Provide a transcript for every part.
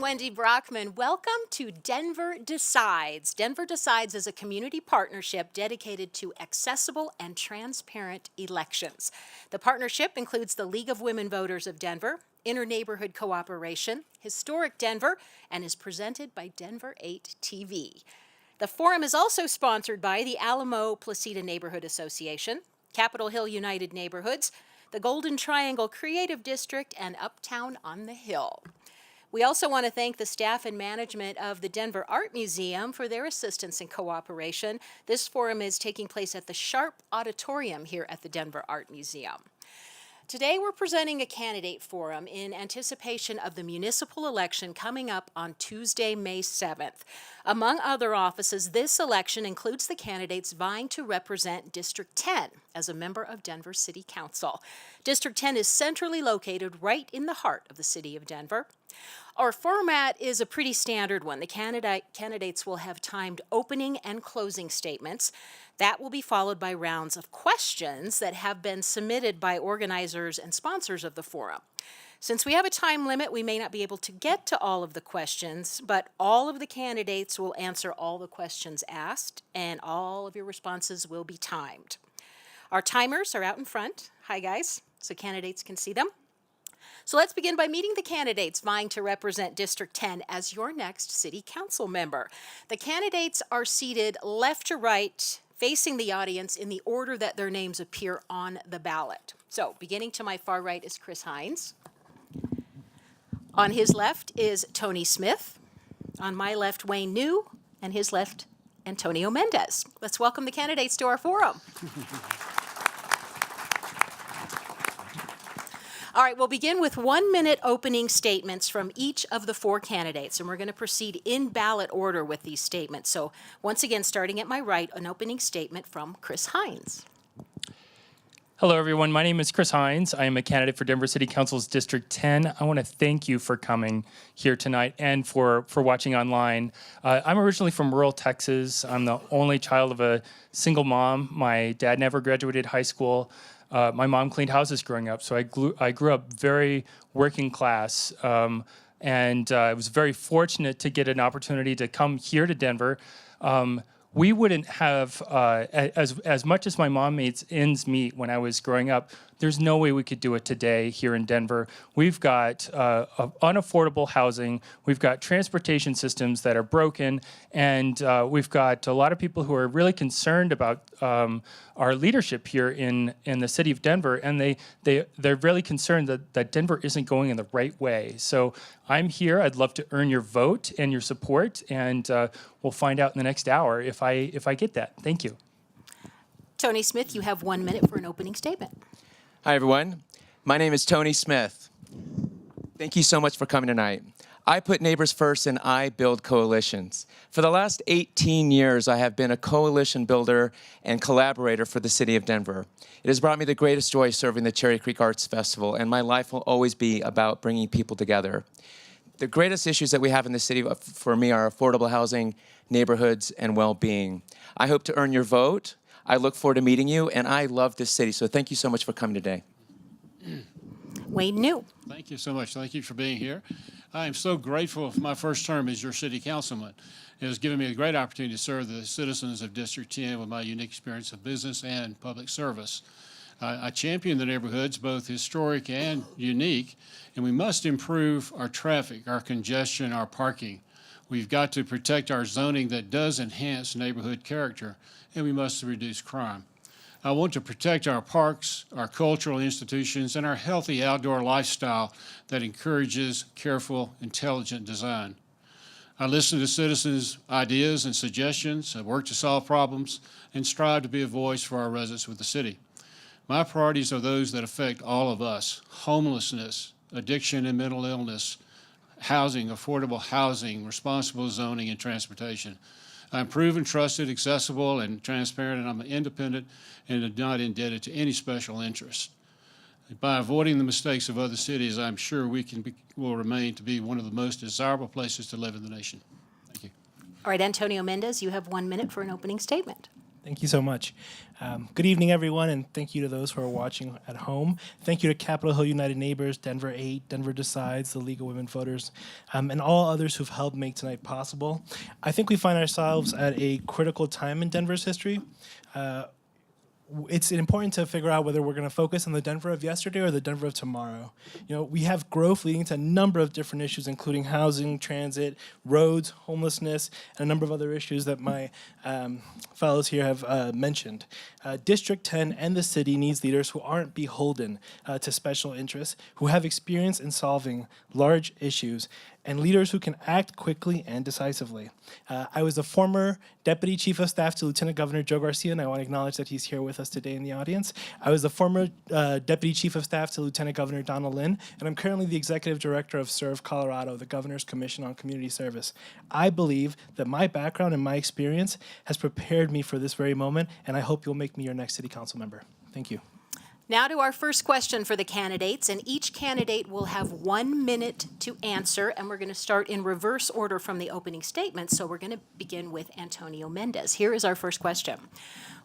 Wendy Brockman. Welcome to Denver Decides. Denver Decides is a community partnership dedicated to accessible and transparent elections. The partnership includes the League of Women Voters of Denver, Inter-Neighborhood Cooperation, Historic Denver, and is presented by Denver 8 TV. The forum is also sponsored by the Alamo Placida Neighborhood Association, Capitol Hill United Neighborhoods, the Golden Triangle Creative District, and Uptown on the Hill. We also want to thank the staff and management of the Denver Art Museum for their assistance and cooperation. This forum is taking place at the Sharp Auditorium here at the Denver Art Museum. Today we're presenting a candidate forum in anticipation of the municipal election coming up on Tuesday, May 7th. Among other offices, this election includes the candidates vying to represent District 10 as a member of Denver City Council. District 10 is centrally located right in the heart of the city of Denver. Our format is a pretty standard one. The candidates will have timed opening and closing statements. That will be followed by rounds of questions that have been submitted by organizers and sponsors of the forum. Since we have a time limit, we may not be able to get to all of the questions, but all of the candidates will answer all the questions asked, and all of your responses will be timed. Our timers are out in front. Hi, guys, so candidates can see them. So let's begin by meeting the candidates vying to represent District 10 as your next city council member. The candidates are seated left to right, facing the audience in the order that their names appear on the ballot. So beginning to my far right is Chris Hines. On his left is Tony Smith. On my left, Wayne New, and his left, Antonio Mendez. Let's welcome the candidates to our forum. All right, we'll begin with 1-minute opening statements from each of the four candidates, and we're going to proceed in ballot order with these statements. So once again, starting at my right, an opening statement from Chris Hines. Hello, everyone. My name is Chris Hines. I am a candidate for Denver City Council's District 10. I want to thank you for coming here tonight and for watching online. I'm originally from rural Texas. I'm the only child of a single mom. My dad never graduated high school. My mom cleaned houses growing up, so I grew up very working class, and I was very fortunate to get an opportunity to come here to Denver. We wouldn't have, as much as my mom made ends meet when I was growing up, there's no way we could do it today here in Denver. We've got unaffordable housing, we've got transportation systems that are broken, and we've got a lot of people who are really concerned about our leadership here in the city of Denver, and they're really concerned that Denver isn't going in the right way. So I'm here. I'd love to earn your vote and your support, and we'll find out in the next hour if I get that. Thank you. Tony Smith, you have 1 minute for an opening statement. Hi, everyone. My name is Tony Smith. Thank you so much for coming tonight. I put neighbors first and I build coalitions. For the last 18 years, I have been a coalition builder and collaborator for the city of Denver. It has brought me the greatest joy serving the Cherry Creek Arts Festival, and my life will always be about bringing people together. The greatest issues that we have in the city for me are affordable housing, neighborhoods, and well-being. I hope to earn your vote. I look forward to meeting you, and I love this city, so thank you so much for coming today. Wayne New. Thank you so much. Thank you for being here. I am so grateful for my first term as your city councilman. It has given me a great opportunity to serve the citizens of District 10 with my unique experience of business and public service. I champion the neighborhoods, both historic and unique, and we must improve our traffic, our congestion, our parking. We've got to protect our zoning that does enhance neighborhood character, and we must reduce crime. I want to protect our parks, our cultural institutions, and our healthy outdoor lifestyle that encourages careful, intelligent design. I listen to citizens' ideas and suggestions, I work to solve problems, and strive to be a voice for our residents with the city. My priorities are those that affect all of us: homelessness, addiction and mental illness, housing, affordable housing, responsible zoning, and transportation. I'm proven, trusted, accessible, and transparent, and I'm independent and not indebted to any special interest. By avoiding the mistakes of other cities, I'm sure we will remain to be one of the most desirable places to live in the nation. Thank you. All right, Antonio Mendez, you have 1 minute for an opening statement. Thank you so much. Good evening, everyone, and thank you to those who are watching at home. Thank you to Capitol Hill United Neighbors, Denver 8, Denver Decides, the League of Women Voters, and all others who've helped make tonight possible. I think we find ourselves at a critical time in Denver's history. It's important to figure out whether we're going to focus on the Denver of yesterday or the Denver of tomorrow. We have growth leading to a number of different issues, including housing, transit, roads, homelessness, and a number of other issues that my fellows here have mentioned. District 10 and the city needs leaders who aren't beholden to special interests, who have experience in solving large issues, and leaders who can act quickly and decisively. I was the former Deputy Chief of Staff to Lieutenant Governor Joe Garcia, and I want to acknowledge that he's here with us today in the audience. I was the former Deputy Chief of Staff to Lieutenant Governor Donald Lynn, and I'm currently the Executive Director of Serve Colorado, the Governor's Commission on Community Service. I believe that my background and my experience has prepared me for this very moment, and I hope you'll make me your next City Council member. Thank you. Now to our first question for the candidates, and each candidate will have 1 minute to answer, and we're going to start in reverse order from the opening statement, so we're going to begin with Antonio Mendez. Here is our first question.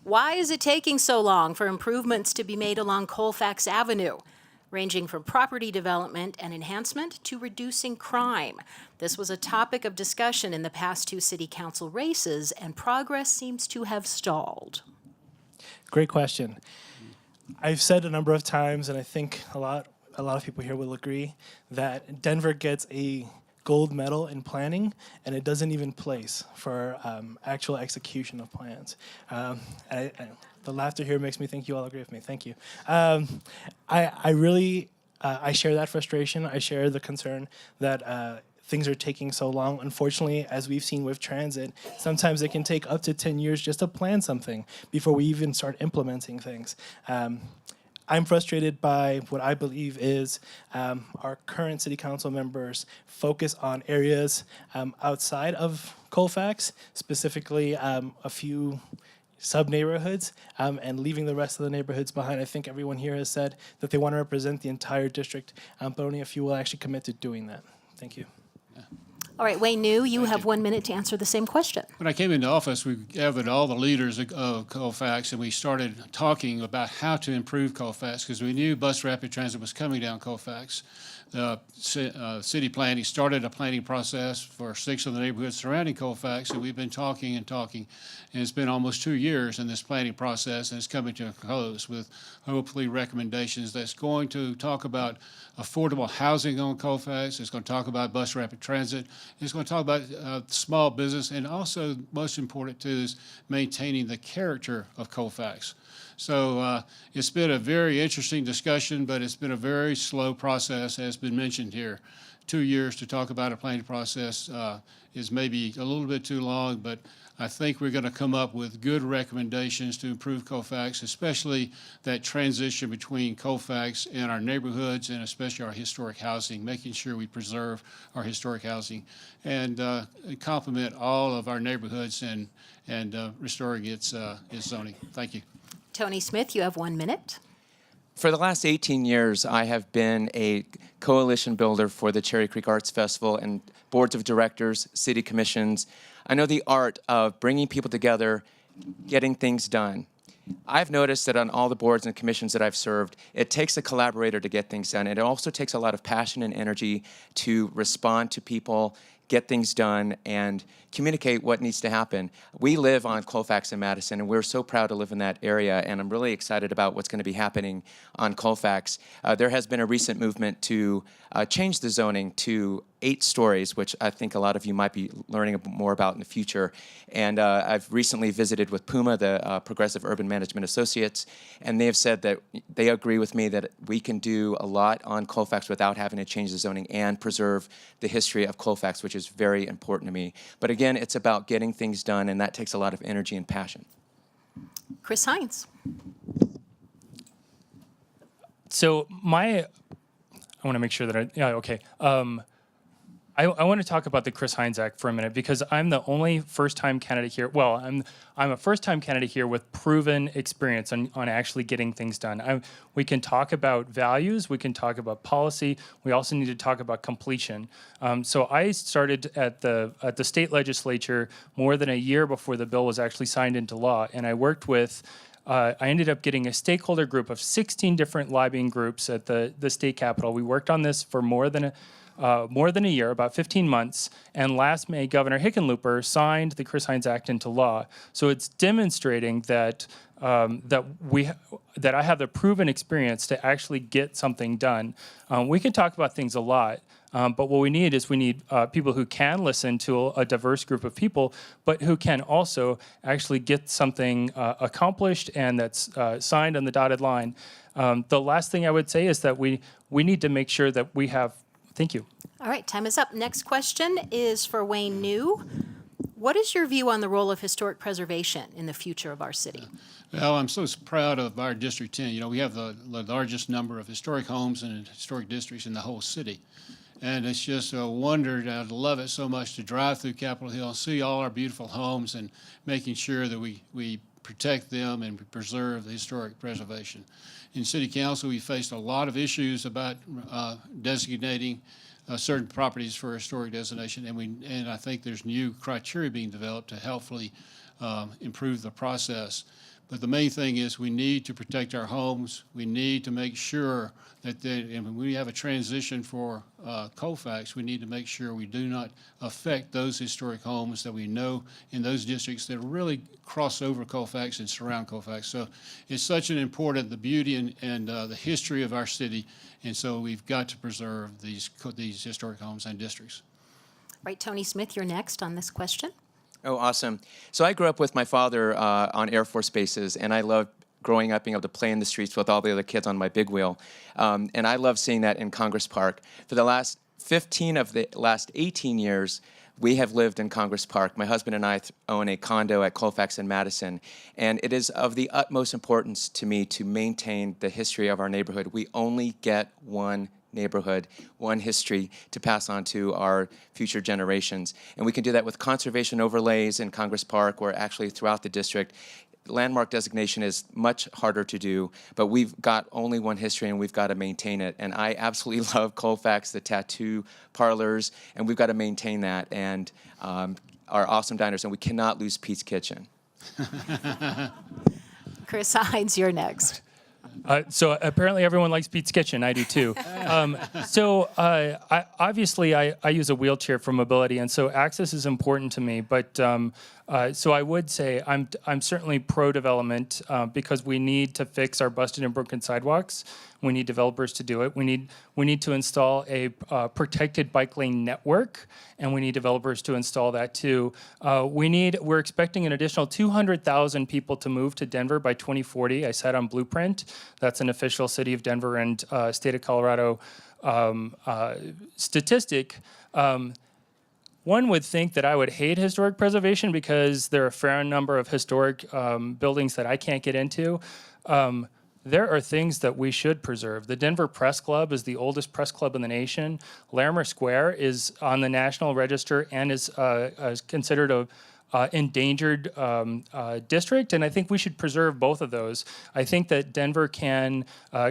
Why is it taking so long for improvements to be made along Colfax Avenue, ranging from property development and enhancement to reducing crime? This was a topic of discussion in the past 2 city council races, and progress seems to have stalled. Great question. I've said a number of times, and I think a lot of people here will agree, that Denver gets a gold medal in planning, and it doesn't even place for actual execution of plans. The laughter here makes me think you all agree with me. Thank you. I really share that frustration. I share the concern that things are taking so long. Unfortunately, as we've seen with transit, sometimes it can take up to 10 years just to plan something before we even start implementing things. I'm frustrated by what I believe is our current city council members focus on areas outside of Colfax, specifically a few sub-neighborhoods, and leaving the rest of the neighborhoods behind. I think everyone here has said that they want to represent the entire district, but only a few will actually commit to doing that. Thank you. All right, Wayne New, you have 1 minute to answer the same question. When I came into office, we gathered all the leaders of Colfax, and we started talking about how to improve Colfax, because we knew bus rapid transit was coming down Colfax. City planning started a planning process for 6 of the neighborhoods surrounding Colfax, and we've been talking and talking, and it's been almost 2 years in this planning process, and it's coming to a close with hopefully recommendations that's going to talk about affordable housing on Colfax. It's going to talk about bus rapid transit. It's going to talk about small business, and also most important too is maintaining the character of Colfax. So it's been a very interesting discussion, but it's been a very slow process, as has been mentioned here. 2 years to talk about a planning process is maybe a little bit too long, but I think we're going to come up with good recommendations to improve Colfax, especially that transition between Colfax and our neighborhoods, and especially our historic housing, making sure we preserve our historic housing and complement all of our neighborhoods and restoring its zoning. Thank you. Tony Smith, you have 1 minute. For the last 18 years, I have been a coalition builder for the Cherry Creek Arts Festival and boards of directors, city commissions. I know the art of bringing people together, getting things done. I've noticed that on all the boards and commissions that I've served, it takes a collaborator to get things done. And it also takes a lot of passion and energy to respond to people, get things done, and communicate what needs to happen. We live on Colfax and Madison, and we're so proud to live in that area, and I'm really excited about what's going to be happening on Colfax. There has been a recent movement to change the zoning to 8 stories, which I think a lot of you might be learning more about in the future. And I've recently visited with PUMA, the Progressive Urban Management Associates, and they have said that they agree with me that we can do a lot on Colfax without having to change the zoning and preserve the history of Colfax, which is very important to me. But again, it's about getting things done, and that takes a lot of energy and passion. Chris Hines. So I want to make sure that okay. I want to talk about the Chris Hines Act for a minute because I'm the only first-time candidate here. Well, I'm a first-time candidate here with proven experience on actually getting things done. We can talk about values, we can talk about policy. We also need to talk about completion. So I started at the state legislature more than a year before the bill was actually signed into law, and I worked with. I ended up getting a stakeholder group of 16 different lobbying groups at the state capitol. We worked on this for more than a year, about 15 months, and last May, Governor Hickenlooper signed the Chris Hines Act into law. So it's demonstrating that that I have the proven experience to actually get something done. We can talk about things a lot, but what we need is people who can listen to a diverse group of people, but who can also actually get something accomplished and that's signed on the dotted line. The last thing I would say is that we need to make sure that we have. Thank you. All right, time is up. Next question is for Wayne New. What is your view on the role of historic preservation in the future of our city? Well, I'm so proud of our District 10. You know, we have the largest number of historic homes and historic districts in the whole city. And it's just a wonder, I'd love it so much to drive through Capitol Hill and see all our beautiful homes and making sure that we protect them and preserve the historic preservation. In City Council, we faced a lot of issues about designating certain properties for historic designation, and I think there's new criteria being developed to helpfully improve the process. But the main thing is we need to protect our homes. We need to make sure that and when we have a transition for Colfax, we need to make sure we do not affect those historic homes that we know in those districts that really cross over Colfax and surround Colfax. So it's such an important, the beauty and the history of our city, and so we've got to preserve these historic homes and districts. Right, Tony Smith, you're next on this question. Oh, awesome. So I grew up with my father on Air Force bases, and I loved growing up being able to play in the streets with all the other kids on my big wheel. And I love seeing that in Congress Park. For the last 15 of the last 18 years, we have lived in Congress Park. My husband and I own a condo at Colfax and Madison, and it is of the utmost importance to me to maintain the history of our neighborhood. We only get one neighborhood, one history to pass on to our future generations. And we can do that with conservation overlays in Congress Park or actually throughout the district. Landmark designation is much harder to do, but we've got only one history and we've got to maintain it. And I absolutely love Colfax, the tattoo parlors, and we've got to maintain that, and our awesome diners, and we cannot lose Pete's Kitchen. Chris Hines, you're next. So apparently everyone likes Pete's Kitchen. I do too. Obviously I use a wheelchair for mobility, and so access is important to me. But so I would say I'm certainly pro-development because we need to fix our busted and broken sidewalks. We need developers to do it. We need to install a protected bike lane network, and we need developers to install that too. We're expecting an additional 200,000 people to move to Denver by 2040. I said on Blueprint. That's an official City of Denver and State of Colorado statistic. One would think that I would hate historic preservation because there are a fair number of historic buildings that I can't get into. There are things that we should preserve. The Denver Press Club is the oldest press club in the nation. Larimer Square is on the National Register and is considered a endangered district, and I think we should preserve both of those. I think that Denver can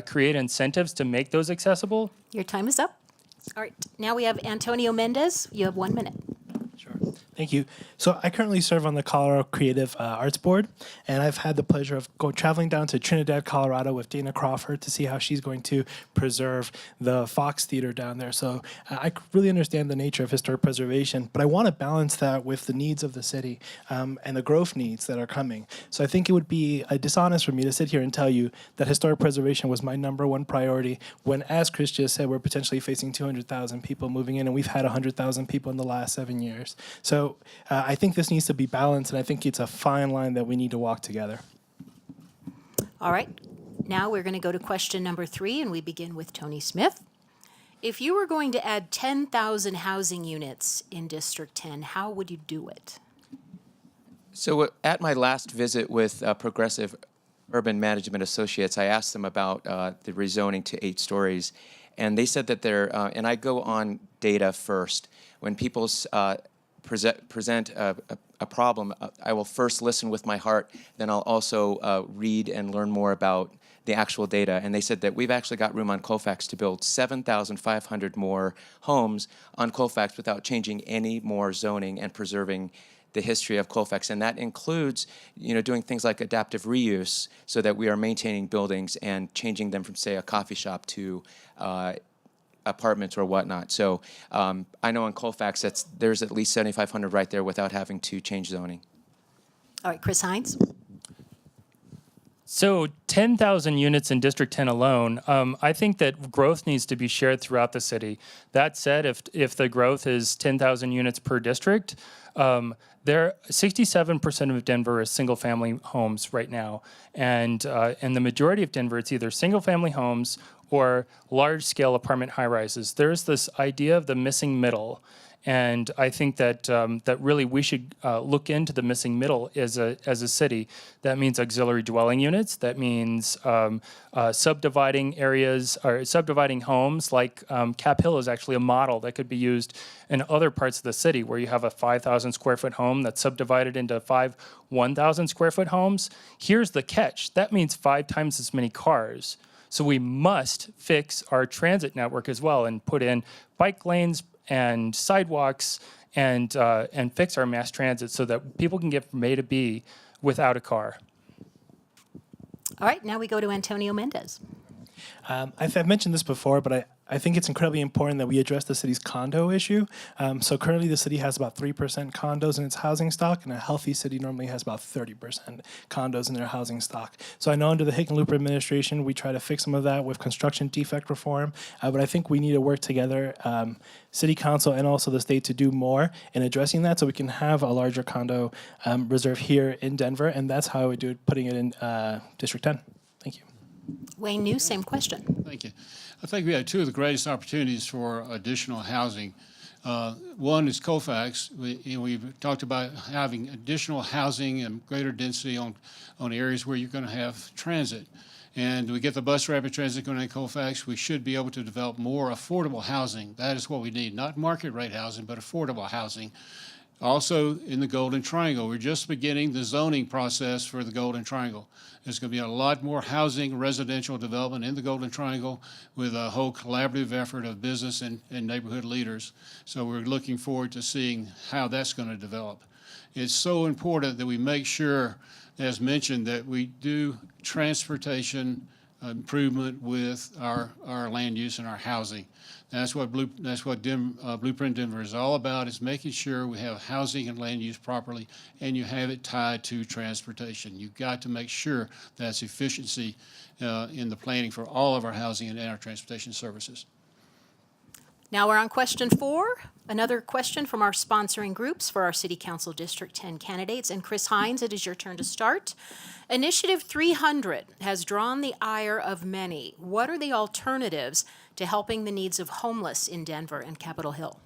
create incentives to make those accessible. Your time is up. All right, now we have Antonio Mendez. You have 1 minute. Sure. Thank you. So I currently serve on the Colorado Creative Arts Board, and I've had the pleasure of traveling down to Trinidad, Colorado with Dana Crawford to see how she's going to preserve the Fox Theater down there. So I really understand the nature of historic preservation, but I want to balance that with the needs of the city and the growth needs that are coming. So I think it would be dishonest for me to sit here and tell you that historic preservation was my #1 priority when, as Chris just said, we're potentially facing 200,000 people moving in, and we've had 100,000 people in the last 7 years. So I think this needs to be balanced, and I think it's a fine line that we need to walk together. All right, now we're going to go to question number 3, and we begin with Tony Smith. If you were going to add 10,000 housing units in District 10, how would you do it? So at my last visit with Progressive Urban Management Associates, I asked them about the rezoning to 8 stories. and they said that and I go on data first. When people present a problem, I will first listen with my heart, then I'll also read and learn more about the actual data. And they said that we've actually got room on Colfax to build 7,500 more homes on Colfax without changing any more zoning and preserving the history of Colfax. And that includes, doing things like adaptive reuse so that we are maintaining buildings and changing them from, say, a coffee shop to apartments or whatnot. So I know in Colfax there's at least 7,500 right there without having to change zoning. All right, Chris Hines. So 10,000 units in District 10 alone, I think that growth needs to be shared throughout the city. That said, if the growth is 10,000 units per district, 67% of Denver is single-family homes right now, and the majority of Denver, it's either single-family homes or large-scale apartment high-rises. There's this idea of the missing middle. And I think that that really we should look into the missing middle as a city. That means auxiliary dwelling units. That means subdividing areas or subdividing homes. Like Cap Hill is actually a model that could be used in other parts of the city, where you have a 5,000 square foot home that's subdivided into 5 1,000 square foot homes. Here's the catch: that means 5 times as many cars. So we must fix our transit network as well and put in bike lanes and sidewalks and fix our mass transit so that people can get from A to B without a car. All right, now we go to Antonio Mendez. I've mentioned this before, but I think it's incredibly important that we address the city's condo issue. So currently the city has about 3% condos in its housing stock, and a healthy city normally has about 30% condos in their housing stock. So I know under the Hickenlooper administration, we try to fix some of that with construction defect reform, but I think we need to work together, city council and also the state, to do more in addressing that so we can have a larger condo reserve here in Denver, and that's how I would do it, putting it in District 10. Thank you. Wayne New, same question. Thank you. I think we have two of the greatest opportunities for additional housing. One is Colfax. We've talked about having additional housing and greater density on areas where you're going to have transit. And we get the bus rapid transit going in Colfax, we should be able to develop more affordable housing. That is what we need, not market rate housing, but affordable housing. Also in the Golden Triangle, we're just beginning the zoning process for the Golden Triangle. There's going to be a lot more housing, residential development in the Golden Triangle with a whole collaborative effort of business and neighborhood leaders. So we're looking forward to seeing how that's going to develop. It's so important that we make sure, as mentioned, that we do transportation improvement with our land use and our housing. That's what Blueprint Denver is all about, is making sure we have housing and land use properly, and you have it tied to transportation. You've got to make sure that's efficiency in the planning for all of our housing and our transportation services. Now we're on question 4. Another question from our sponsoring groups for our City Council District 10 candidates. And Chris Hines, it is your turn to start. Initiative 300 has drawn the ire of many. What are the alternatives to helping the needs of homeless in Denver and Capitol Hill?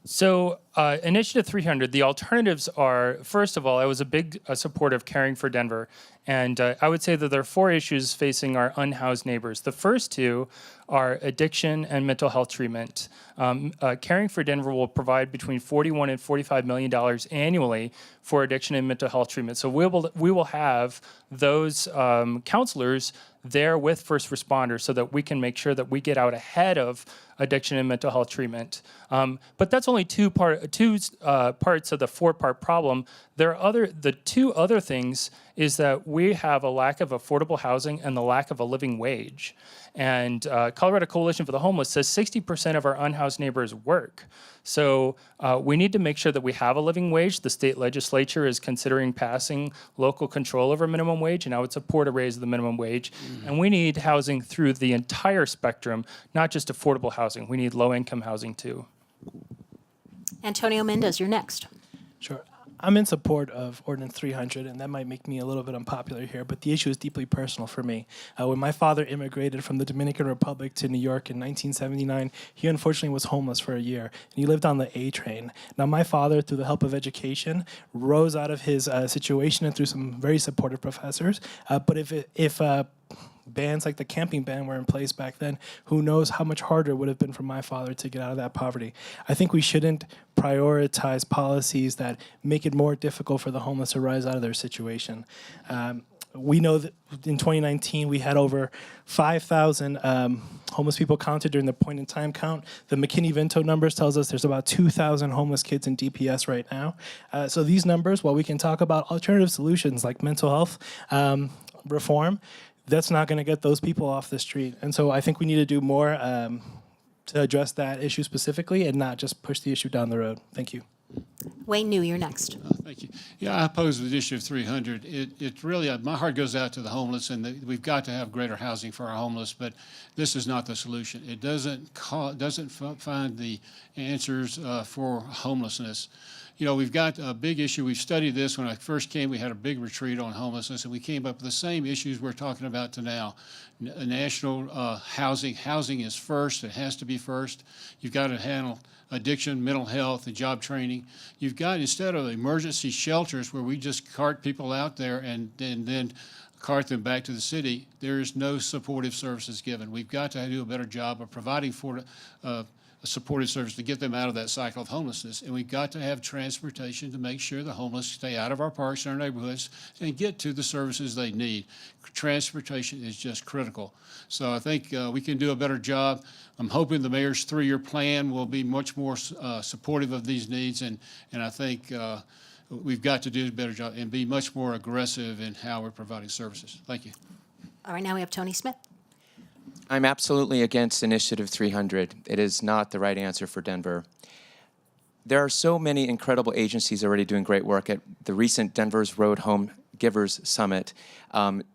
So Initiative 300, the alternatives are, first of all, I was a big supporter of Caring for Denver. And I would say that there are 4 issues facing our unhoused neighbors. The first 2 are addiction and mental health treatment. Caring for Denver will provide between $41 and $45 million annually for addiction and mental health treatment. So we will have those counselors there with first responders so that we can make sure that we get out ahead of addiction and mental health treatment. But that's only two parts of the 4-part problem. The 2 other things is that we have a lack of affordable housing and the lack of a living wage. And Colorado Coalition for the Homeless says 60% of our unhoused neighbors work. So we need to make sure that we have a living wage. The state legislature is considering passing local control over minimum wage, and I would support a raise of the minimum wage. And we need housing through the entire spectrum, not just affordable housing. We need low-income housing too. Antonio Mendez, you're next. Sure. I'm in support of Ordinance 300, and that might make me a little bit unpopular here, but the issue is deeply personal for me. When my father immigrated from the Dominican Republic to New York in 1979, he unfortunately was homeless for a year, and he lived on the A train. Now, my father, through the help of education, rose out of his situation and through some very supportive professors. But if bans like the camping ban were in place back then, who knows how much harder it would have been for my father to get out of that poverty. I think we shouldn't prioritize policies that make it more difficult for the homeless to rise out of their situation. We know that in 2019 we had over 5,000 homeless people counted during the point in time count. The McKinney-Vento numbers tells us there's about 2,000 homeless kids in DPS right now. So these numbers, while we can talk about alternative solutions like mental health reform, that's not going to get those people off the street. And so I think we need to do more to address that issue specifically and not just push the issue down the road. Thank you. Wayne New, you're next. Thank you. Yeah, I oppose the issue of 300. It really, my heart goes out to the homeless, and we've got to have greater housing for our homeless, but this is not the solution. It doesn't find the answers for homelessness. You know, we've got a big issue. We've studied this. When I first came, we had a big retreat on homelessness, and we came up with the same issues we're talking about to now. National housing. Housing is first. It has to be first. You've got to handle addiction, mental health, and job training. You've got, instead of emergency shelters where we just cart people out there and then cart them back to the city, there is no supportive services given. We've got to do a better job of providing for a supportive service to get them out of that cycle of homelessness. And we've got to have transportation to make sure the homeless stay out of our parks and our neighborhoods and get to the services they need. Transportation is just critical. So I think we can do a better job. I'm hoping the mayor's 3-year plan will be much more supportive of these needs, and I think we've got to do a better job and be much more aggressive in how we're providing services. Thank you. All right, now we have Tony Smith. I'm absolutely against Initiative 300. It is not the right answer for Denver. There are so many incredible agencies already doing great work. At the recent Denver's Road Home Givers Summit,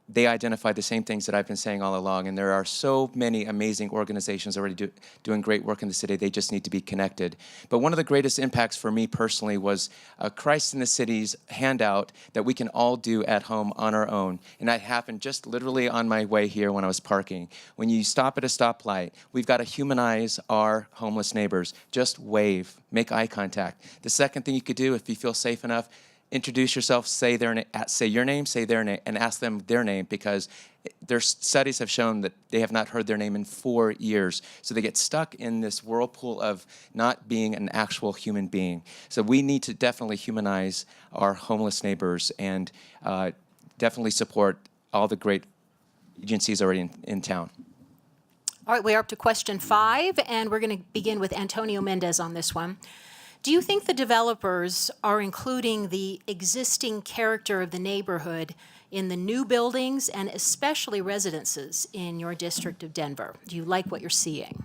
they identified the same things that I've been saying all along, and there are so many amazing organizations already doing great work in the city. They just need to be connected. But one of the greatest impacts for me personally was a Christ in the City's handout that we can all do at home on our own, and that happened just literally on my way here when I was parking. When you stop at a stoplight, we've got to humanize our homeless neighbors. Just wave, make eye contact. The second thing you could do, if you feel safe enough, introduce yourself, say your name, say their name, and ask them their name, because their studies have shown that they have not heard their name in 4 years. So they get stuck in this whirlpool of not being an actual human being. So we need to definitely humanize our homeless neighbors and definitely support all the great agencies already in town. All right, we're up to question 5, and we're going to begin with Antonio Mendez on this one. Do you think the developers are including the existing character of the neighborhood in the new buildings and especially residences in your district of Denver? Do you like what you're seeing?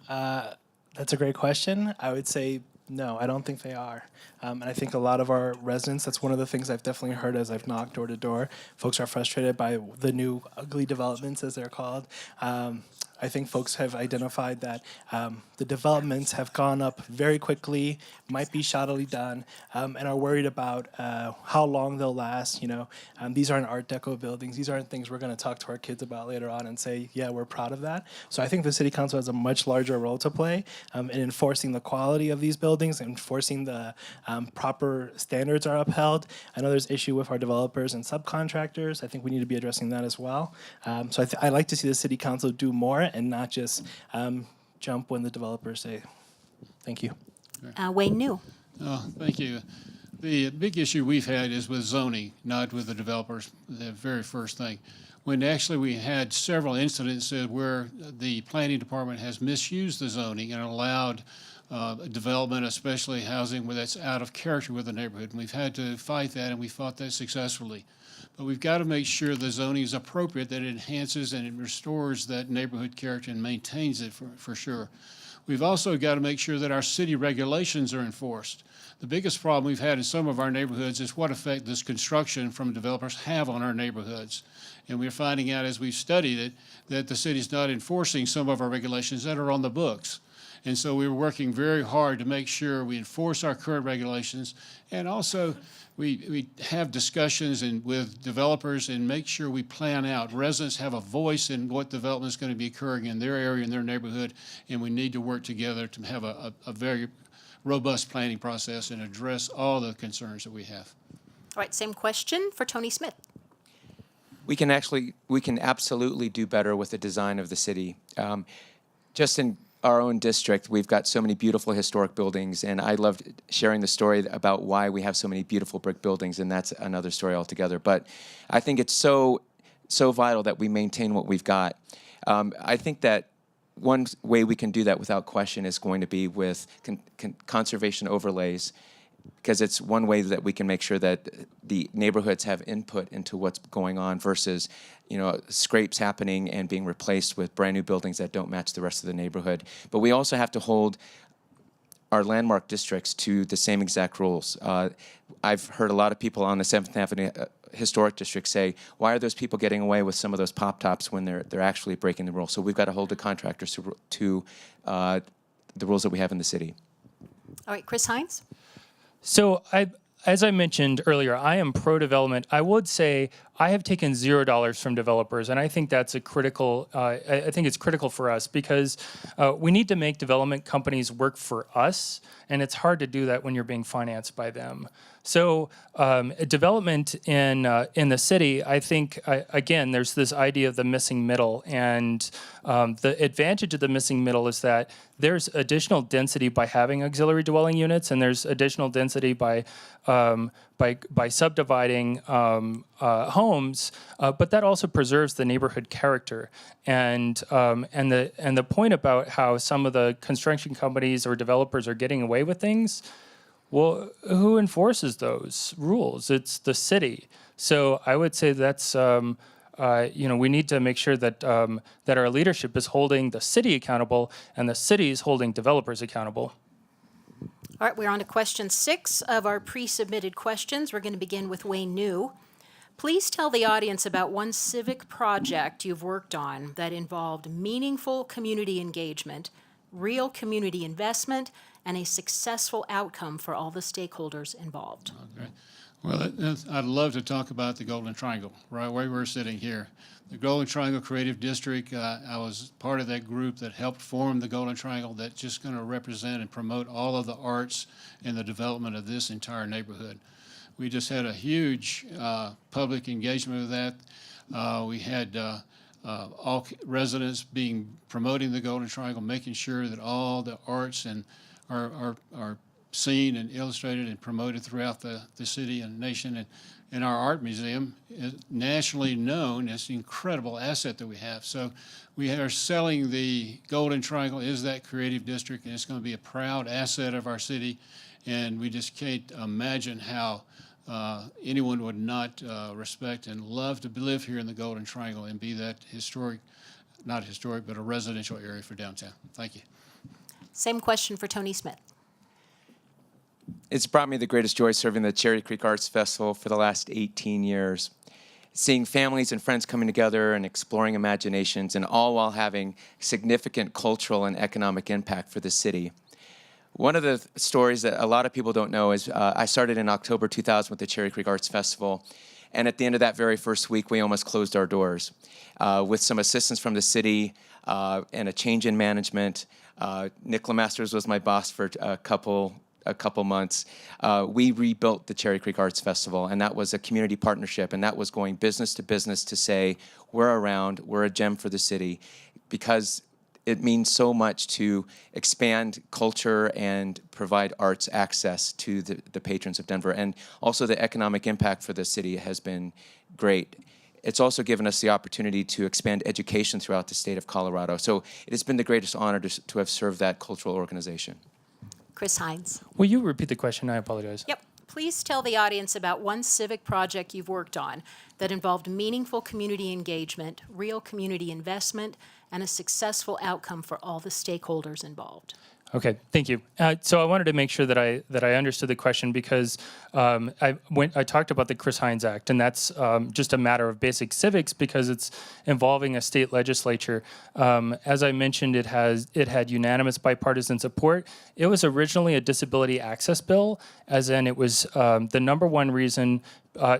That's a great question. I would say no, I don't think they are. And I think a lot of our residents, that's one of the things I've definitely heard as I've knocked door to door. Folks are frustrated by the new ugly developments, as they're called. I think folks have identified that the developments have gone up very quickly, might be shoddily done, and are worried about how long they'll last. You know, these aren't Art Deco buildings. These aren't things we're going to talk to our kids about later on and say, yeah, we're proud of that. So I think the City Council has a much larger role to play in enforcing the quality of these buildings, enforcing the proper standards are upheld. I know there's issue with our developers and subcontractors. I think we need to be addressing that as well. So I like to see the City Council do more and not just jump when the developers say. Thank you. Wayne New. Oh, thank you. The big issue we've had is with zoning, not with the developers, the very first thing. When actually we had several incidents where the planning department has misused the zoning and allowed development, especially housing, where that's out of character with the neighborhood. And we've had to fight that, and we fought that successfully. But we've got to make sure the zoning is appropriate, that it enhances and it restores that neighborhood character and maintains it for sure. We've also got to make sure that our city regulations are enforced. The biggest problem we've had in some of our neighborhoods is what effect does construction from developers have on our neighborhoods. And we're finding out as we've studied it that the city's not enforcing some of our regulations that are on the books. And so we're working very hard to make sure we enforce our current regulations, and also we have discussions with developers and make sure we plan out. Residents have a voice in what development is going to be occurring in their area, in their neighborhood, and we need to work together to have a very robust planning process and address all the concerns that we have. All right, same question for Tony Smith. we can absolutely do better with the design of the city. Just in our own district, we've got so many beautiful historic buildings, and I loved sharing the story about why we have so many beautiful brick buildings, and that's another story altogether. But I think it's so vital that we maintain what we've got. I think that one way we can do that without question is going to be with conservation overlays, because it's one way that we can make sure that the neighborhoods have input into what's going on versus, scrapes happening and being replaced with brand new buildings that don't match the rest of the neighborhood. But we also have to hold our landmark districts to the same exact rules. I've heard a lot of people on the 7th Avenue Historic District say, why are those people getting away with some of those pop tops when they're actually breaking the rules? So we've got to hold the contractors to the rules that we have in the city. All right, Chris Hines? So as I mentioned earlier, I am pro-development. I would say I have taken $0 from developers, and I think that's a critical. I think it's critical for us because we need to make development companies work for us, and it's hard to do that when you're being financed by them. So development in the city, I think, again, there's this idea of the missing middle, and the advantage of the missing middle is that there's additional density by having auxiliary dwelling units, and there's additional density by subdividing homes, but that also preserves the neighborhood character. And the point about how some of the construction companies or developers are getting away with things. Well, who enforces those rules? It's the city. So I would say that's, we need to make sure that that our leadership is holding the city accountable and the city is holding developers accountable. All right, we're on to question 6 of our pre-submitted questions. We're going to begin with Wayne New. Please tell the audience about one civic project you've worked on that involved meaningful community engagement, real community investment, and a successful outcome for all the stakeholders involved. Okay. Well, I'd love to talk about the Golden Triangle, right where we're sitting here. The Golden Triangle Creative District, I was part of that group that helped form the Golden Triangle that's just going to represent and promote all of the arts and the development of this entire neighborhood. We just had a huge public engagement with that. We had all residents promoting the Golden Triangle, making sure that all the arts and are seen and illustrated and promoted throughout the city and nation. And our art museum is nationally known as an incredible asset that we have. So we are selling the Golden Triangle is that creative district, and it's going to be a proud asset of our city. And we just can't imagine how anyone would not respect and love to live here in the Golden Triangle and be that not historic, but a residential area for downtown. Thank you. Same question for Tony Smith. It's brought me the greatest joy serving the Cherry Creek Arts Festival for the last 18 years. Seeing families and friends coming together and exploring imaginations, and all while having significant cultural and economic impact for the city. One of the stories that a lot of people don't know is I started in October 2000 with the Cherry Creek Arts Festival, and at the end of that very first week, we almost closed our doors. With some assistance from the city and a change in management, Nick Lemasters was my boss for a couple months. We rebuilt the Cherry Creek Arts Festival, and that was a community partnership, and that was going business to business to say, we're around, we're a gem for the city, because it means so much to expand culture and provide arts access to the patrons of Denver. And also the economic impact for the city has been great. It's also given us the opportunity to expand education throughout the state of Colorado. So it has been the greatest honor to have served that cultural organization. Chris Hines. Will you repeat the question? I apologize. Yep. Please tell the audience about one civic project you've worked on that involved meaningful community engagement, real community investment, and a successful outcome for all the stakeholders involved. Okay, thank you. So I wanted to make sure that I understood the question because I talked about the Chris Hines Act, and that's just a matter of basic civics because it's involving a state legislature. As I mentioned, it had unanimous bipartisan support. It was originally a disability access bill, as in it was the number one reason.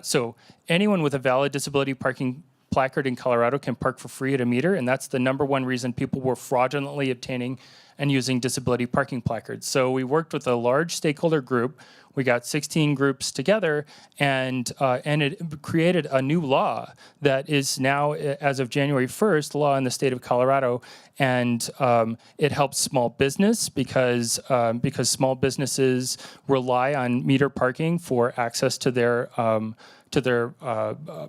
So anyone with a valid disability parking placard in Colorado can park for free at a meter, and that's the number one reason people were fraudulently obtaining and using disability parking placards. So we worked with a large stakeholder group. We got 16 groups together, and it created a new law that is now, as of January 1st, law in the state of Colorado, and it helps small business because small businesses rely on meter parking for access to their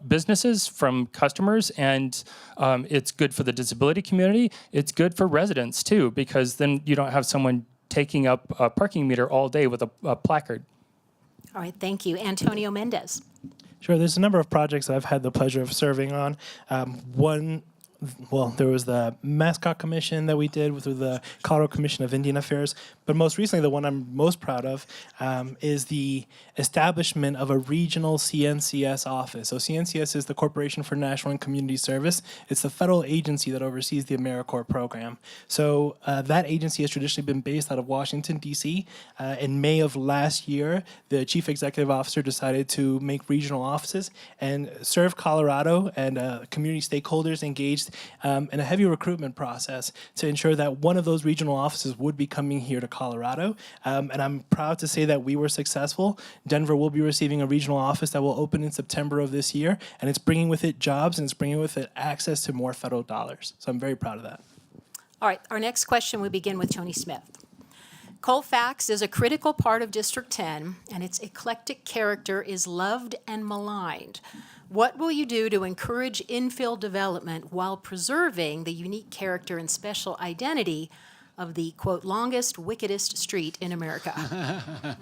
businesses from customers, and it's good for the disability community. It's good for residents too, because then you don't have someone taking up a parking meter all day with a placard. All right, thank you. Antonio Mendez. Sure, there's a number of projects that I've had the pleasure of serving on. There was the Mascot Commission that we did with the Colorado Commission of Indian Affairs, but most recently, the one I'm most proud of is the establishment of a regional CNCS office. So CNCS is the Corporation for National and Community Service. It's the federal agency that oversees the AmeriCorps program. So that agency has traditionally been based out of Washington, D.C. In May of last year, the chief executive officer decided to make regional offices and serve Colorado and community stakeholders engaged in a heavy recruitment process to ensure that one of those regional offices would be coming here to Colorado. And I'm proud to say that we were successful. Denver will be receiving a regional office that will open in September of this year, and it's bringing with it jobs and it's bringing with it access to more federal dollars. So I'm very proud of that. All right, our next question, we begin with Tony Smith. Colfax is a critical part of District 10, and its eclectic character is loved and maligned. What will you do to encourage infill development while preserving the unique character and special identity of the, quote, longest, wickedest street in America?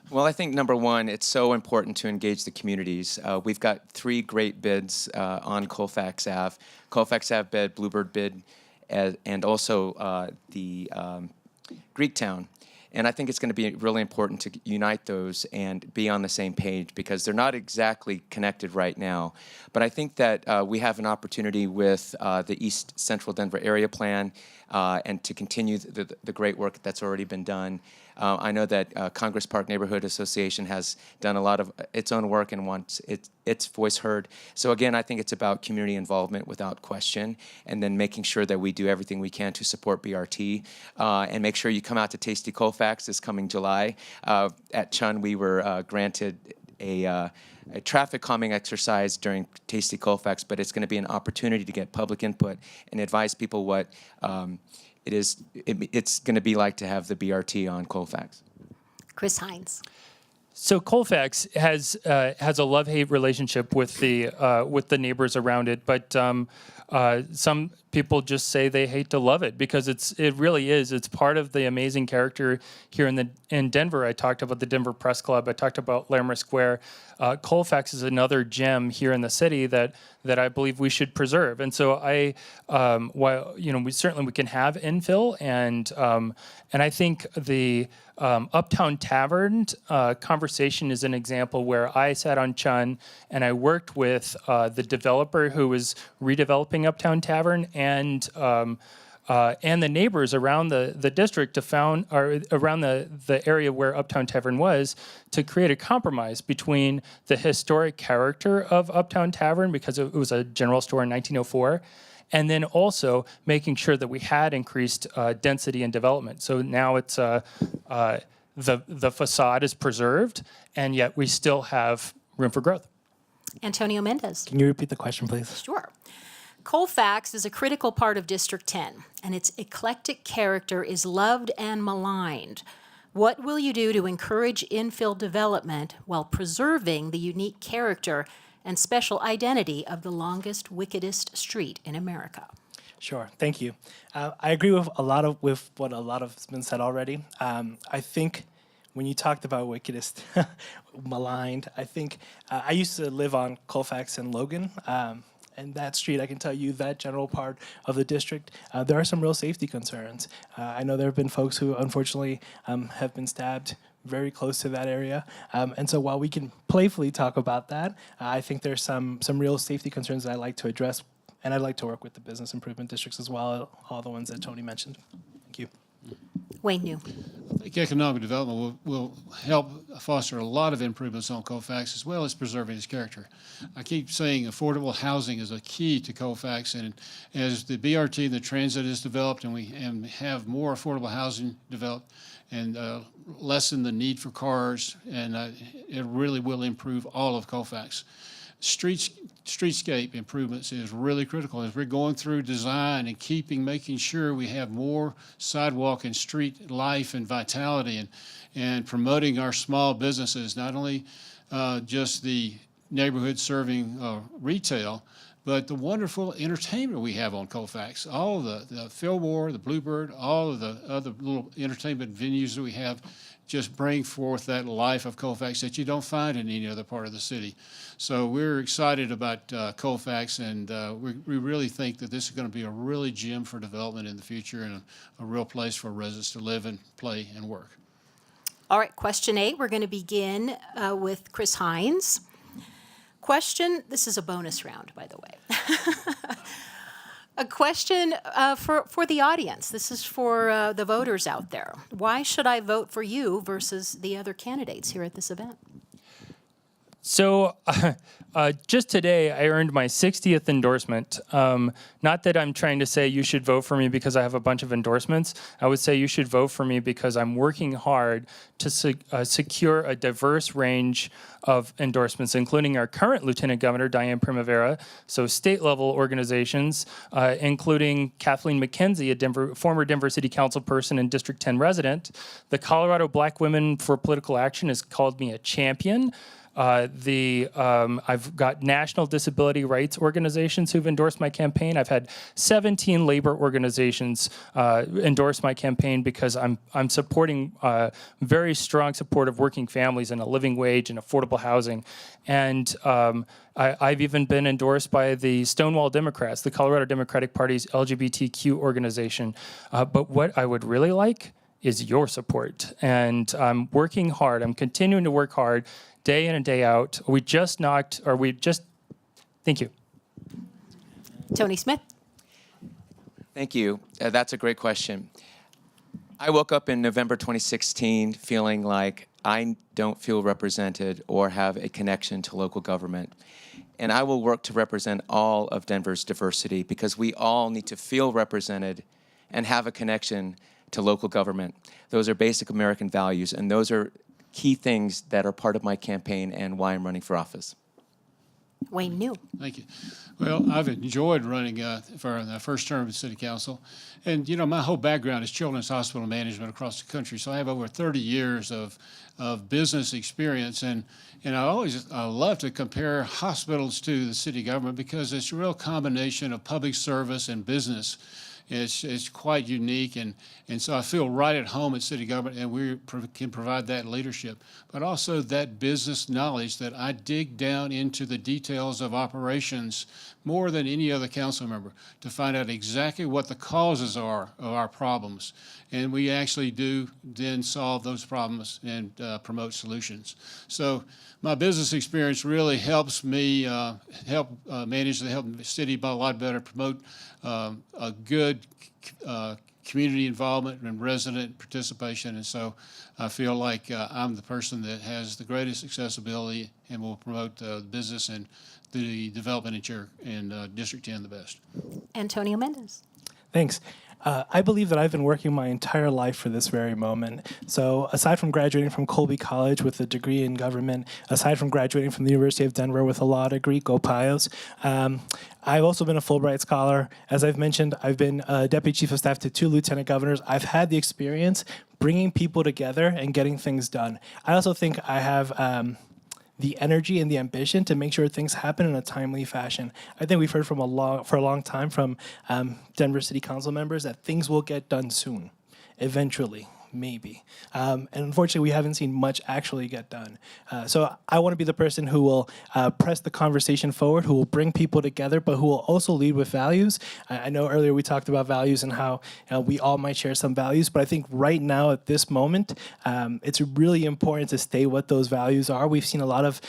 Well, I think number one, it's so important to engage the communities. We've got 3 great bids on Colfax Ave. Colfax Ave bid, Bluebird bid, and also the Greektown. And I think it's going to be really important to unite those and be on the same page because they're not exactly connected right now. But I think that we have an opportunity with the East Central Denver Area Plan and to continue the great work that's already been done. I know that Congress Park Neighborhood Association has done a lot of its own work and wants its voice heard. So again, I think it's about community involvement without question, and then making sure that we do everything we can to support BRT, and make sure you come out to Tasty Colfax this coming July. At Chun, we were granted a traffic calming exercise during Tasty Colfax, but it's going to be an opportunity to get public input and advise people what it's going to be like to have the BRT on Colfax. Chris Hines. So Colfax has a love-hate relationship with the neighbors around it, but some people just say they hate to love it because it really is. It's part of the amazing character here in Denver. I talked about the Denver Press Club. I talked about Larimer Square. Colfax is another gem here in the city that I believe we should preserve. And so while we can have infill, and I think the Uptown Tavern conversation is an example where I sat on Chun and I worked with the developer who was redeveloping Uptown Tavern and the neighbors around the district around the area where Uptown Tavern was to create a compromise between the historic character of Uptown Tavern because it was a general store in 1904. And then also making sure that we had increased density and development. So now it's the facade is preserved, and yet we still have room for growth. Antonio Mendez. Can you repeat the question, please? Sure. Colfax is a critical part of District 10, and its eclectic character is loved and maligned. What will you do to encourage infill development while preserving the unique character and special identity of the longest, wickedest street in America? Sure, thank you. I agree with what a lot of has been said already. I think when you talked about wickedest, maligned, I think I used to live on Colfax and Logan. And that street, I can tell you, that general part of the district, there are some real safety concerns. I know there have been folks who, unfortunately, have been stabbed very close to that area. And so while we can playfully talk about that, I think there's some real safety concerns that I'd like to address, and I'd like to work with the business improvement districts as well, all the ones that Tony mentioned. Thank you. Wayne New. I think economic development will help foster a lot of improvements on Colfax, as well as preserving its character. I keep saying affordable housing is a key to Colfax, and as the BRT and the transit is developed and we have more affordable housing developed and lessen the need for cars, and it really will improve all of Colfax. Streetscape improvements is really critical as we're going through design and making sure we have more sidewalk and street life and vitality, and promoting our small businesses, not only just the neighborhood serving retail, but the wonderful entertainment we have on Colfax. All of the Fillmore, the Bluebird, all of the other little entertainment venues that we have just bring forth that life of Colfax that you don't find in any other part of the city. So we're excited about Colfax, and we really think that this is going to be a really gem for development in the future, and a real place for residents to live and play and work. All right, question 8, we're going to begin with Chris Hines. Question, this is a bonus round, by the way. A question for the audience. This is for the voters out there. Why should I vote for you versus the other candidates here at this event? So just today, I earned my 60th endorsement. Not that I'm trying to say you should vote for me because I have a bunch of endorsements. I would say you should vote for me because I'm working hard to secure a diverse range of endorsements, including our current Lieutenant Governor, Diane Primavera, so state-level organizations, including Kathleen McKenzie, a former Denver City Council person and District 10 resident. The Colorado Black Women for Political Action has called me a champion. I've got national disability rights organizations who've endorsed my campaign. I've had 17 labor organizations endorse my campaign because I'm supporting very strong support of working families and a living wage and affordable housing. And I've even been endorsed by the Stonewall Democrats, the Colorado Democratic Party's LGBTQ organization. But what I would really like is your support. And I'm working hard. I'm continuing to work hard day in and day out. Thank you. Tony Smith. Thank you. That's a great question. I woke up in November 2016 feeling like I don't feel represented or have a connection to local government. And I will work to represent all of Denver's diversity because we all need to feel represented and have a connection to local government. Those are basic American values, and those are key things that are part of my campaign and why I'm running for office. Wayne New. Thank you. Well, I've enjoyed running for the first term of City Council. And, you know, my whole background is children's hospital management across the country. So I have over 30 years of business experience. And I love to compare hospitals to the city government because it's a real combination of public service and business. It's quite unique, and so I feel right at home at city government, and we can provide that leadership, but also that business knowledge that I dig down into the details of operations more than any other council member to find out exactly what the causes are of our problems. And we actually do then solve those problems and promote solutions. So my business experience really helps me manage the city a lot better, promote a good community involvement and resident participation. And so I feel like I'm the person that has the greatest accessibility and will promote business and the development in District 10 the best. Antonio Mendez. Thanks. I believe that I've been working my entire life for this very moment. So aside from graduating from Colby College with a degree in government, aside from graduating from the University of Denver with a law degree, go Pios, I've also been a Fulbright Scholar. As I've mentioned, I've been Deputy Chief of Staff to 2 Lieutenant Governors. I've had the experience bringing people together and getting things done. I also think I have the energy and the ambition to make sure things happen in a timely fashion. I think we've heard for a long time from Denver City Council members that things will get done soon, eventually, maybe. And unfortunately, we haven't seen much actually get done. So I want to be the person who will press the conversation forward, who will bring people together, but who will also lead with values. I know earlier we talked about values and how we all might share some values, but I think right now at this moment, it's really important to state what those values are. We've seen a lot of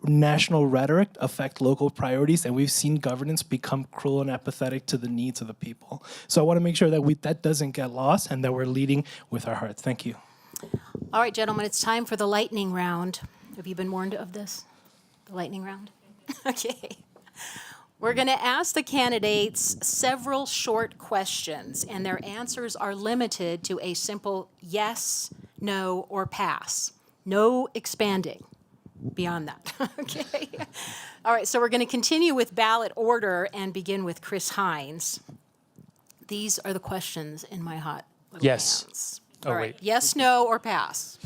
national rhetoric affect local priorities, and we've seen governance become cruel and apathetic to the needs of the people. So I want to make sure that that doesn't get lost and that we're leading with our hearts. Thank you. All right, gentlemen, it's time for the lightning round. Have you been warned of this? The lightning round? Okay. We're going to ask the candidates several short questions, and their answers are limited to a simple yes, no, or pass. No expanding beyond that. Okay. All right, so we're going to continue with ballot order and begin with Chris Hines. These are the questions in my hot little Yes. hands. Oh, All right, wait. yes, no, or pass.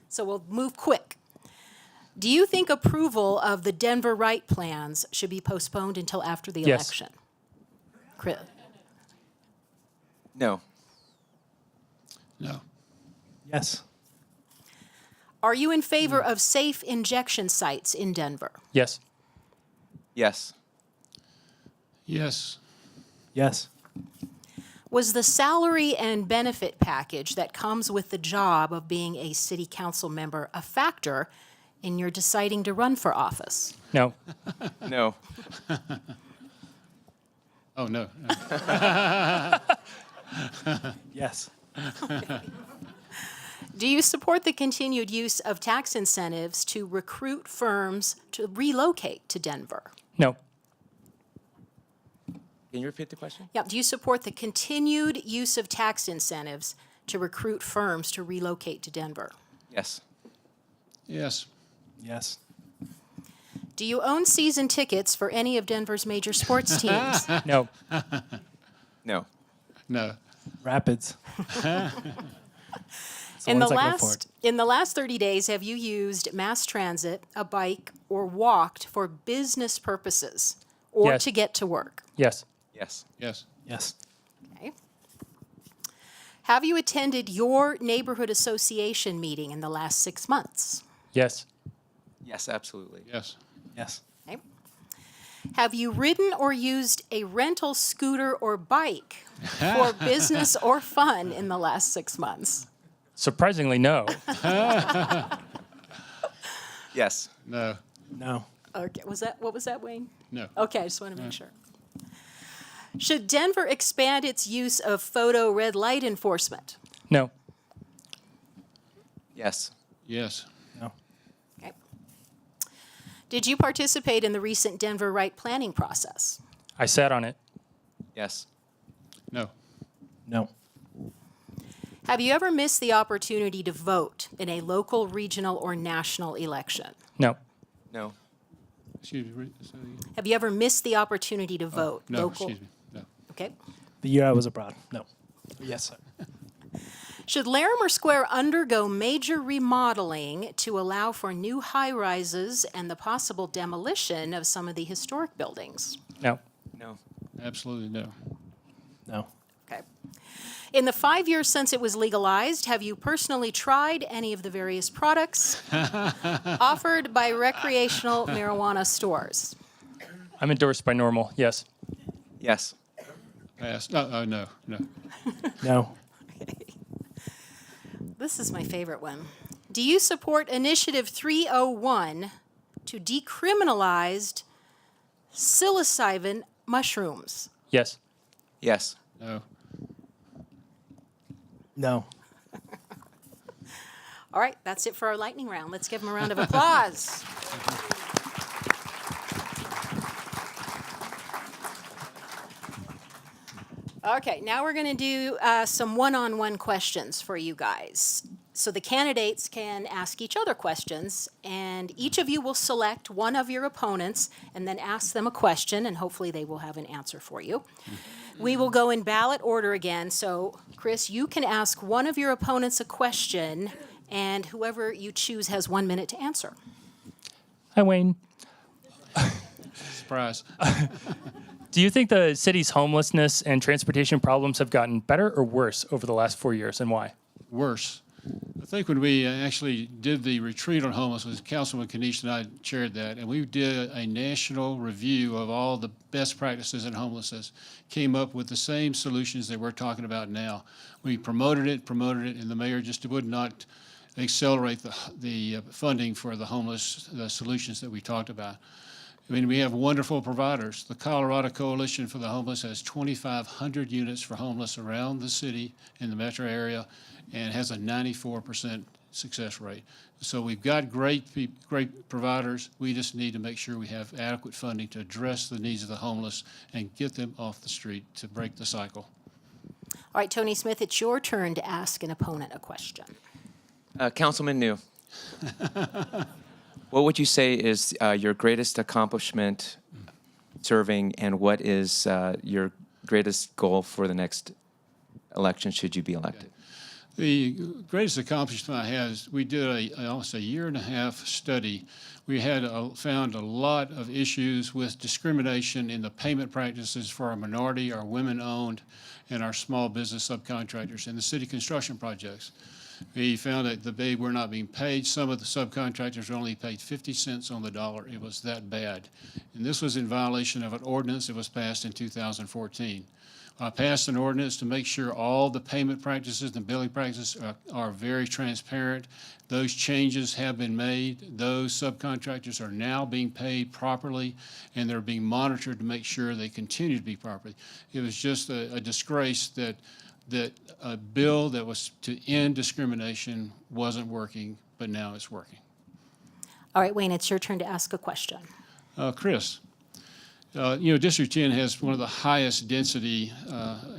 So we'll move quick. Do you think approval of the Denver Right plans should be postponed until after the Yes. election? Chris? No. No. Yes. Are you in favor of safe injection sites in Denver? Yes. Yes. Yes. Yes. Was the salary and benefit package that comes with the job of being a city council member a factor in your deciding to run for office? No. No. Oh, no. Yes. Do you support the continued use of tax incentives to recruit firms to relocate to Denver? No. Can you repeat the question? Yeah, do you support the continued use of tax incentives to recruit firms to relocate to Denver? Yes. Yes. Yes. Do you own season tickets for any of Denver's major sports teams? No. No. No. Rapids. In the Someone's like, "Go for it." in the last 30 days, have you used mass transit, a bike, or walked for business purposes or Yes. to get to work? Yes. Yes. Yes. Yes. Okay. Have you attended your neighborhood association meeting in the last 6 months? Yes. Yes, absolutely. Yes. Yes. Okay. Have you ridden or used a rental scooter or bike for business or fun in the last 6 months? Surprisingly, no. Yes. No. No. Okay, what was that, Wayne? No. Okay, I just want to make sure. Should Denver expand its use of photo red light enforcement? No. Yes. Yes. No. Okay. Did you participate in the recent Denver Right planning process? I sat on it. Yes. No. No. Have you ever missed the opportunity to vote in a local, regional, or national election? No. No. Excuse me. Say that again. Have you ever missed the opportunity to vote? No. Local. Excuse me. No. Okay. The year I was abroad. No. Yes, sir. Should Larimer Square undergo major remodeling to allow for new high-rises and the possible demolition of some of the historic buildings? No. No. Absolutely no. No. Okay. In the 5 years since it was legalized, have you personally tried any of the various products offered by recreational marijuana stores? I'm endorsed by Normal. Yes. Yes. Pass. No. No. No. No. This is my favorite one. Do you support Initiative 301 to decriminalize psilocybin mushrooms? Yes. Yes. No. No. All right, that's it for our lightning round. Let's give them a round of applause. Okay, now we're going to do some one-on-one questions for you guys. So the candidates can ask each other questions, and each of you will select one of your opponents and then ask them a question, and hopefully they will have an answer for you. We will go in ballot order again. So, Chris, you can ask one of your opponents a question, and whoever you choose has 1 minute to answer. Hi, Wayne. Surprise. Do you think the city's homelessness and transportation problems have gotten better or worse over the last 4 years, and why? Worse. I think when we actually did the retreat on homelessness, Councilman Kanish and I chaired that, and we did a national review of all the best practices in homelessness, came up with the same solutions that we're talking about now. We promoted it, and the mayor just would not accelerate the funding for the homeless solutions that we talked about. I mean, we have wonderful providers. The Colorado Coalition for the Homeless has 2,500 units for homeless around the city in the metro area and has a 94% success rate. So we've got great providers. We just need to make sure we have adequate funding to address the needs of the homeless and get them off the street to break the cycle. All right, Tony Smith, it's your turn to ask an opponent a question. Councilman New, what would you say is your greatest accomplishment serving, and what is your greatest goal for the next election should you be elected? The greatest accomplishment I had is we did almost a year-and-a-half study. We had found a lot of issues with discrimination in the payment practices for our minority, our women-owned, and our small business subcontractors in the city construction projects. We found that they were not being paid. Some of the subcontractors were only paid 50 cents on the dollar. It was that bad. And this was in violation of an ordinance that was passed in 2014. I passed an ordinance to make sure all the payment practices and billing practices are very transparent. Those changes have been made. Those subcontractors are now being paid properly, and they're being monitored to make sure they continue to be properly. It was just a disgrace that a bill that was to end discrimination wasn't working, but now it's working. All right, Wayne, it's your turn to ask a question. Chris, District 10 has one of the highest density,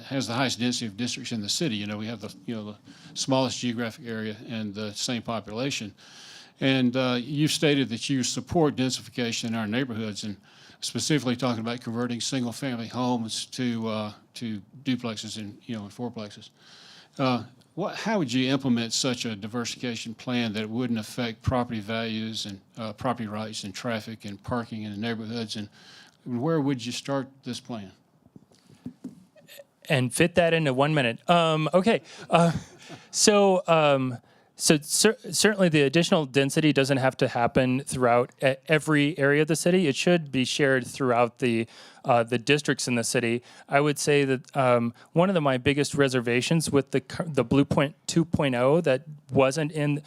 has the highest density of districts in the city. We have the smallest geographic area and the same population. And you've stated that you support densification in our neighborhoods, and specifically talking about converting single-family homes to duplexes and fourplexes. How would you implement such a diversification plan that wouldn't affect property values and property rights and traffic and parking in the neighborhoods? And where would you start this plan? And fit that into 1 minute. Okay. Certainly the additional density doesn't have to happen throughout every area of the city. It should be shared throughout the districts in the city. I would say that one of my biggest reservations with the Blueprint 2.0 that wasn't in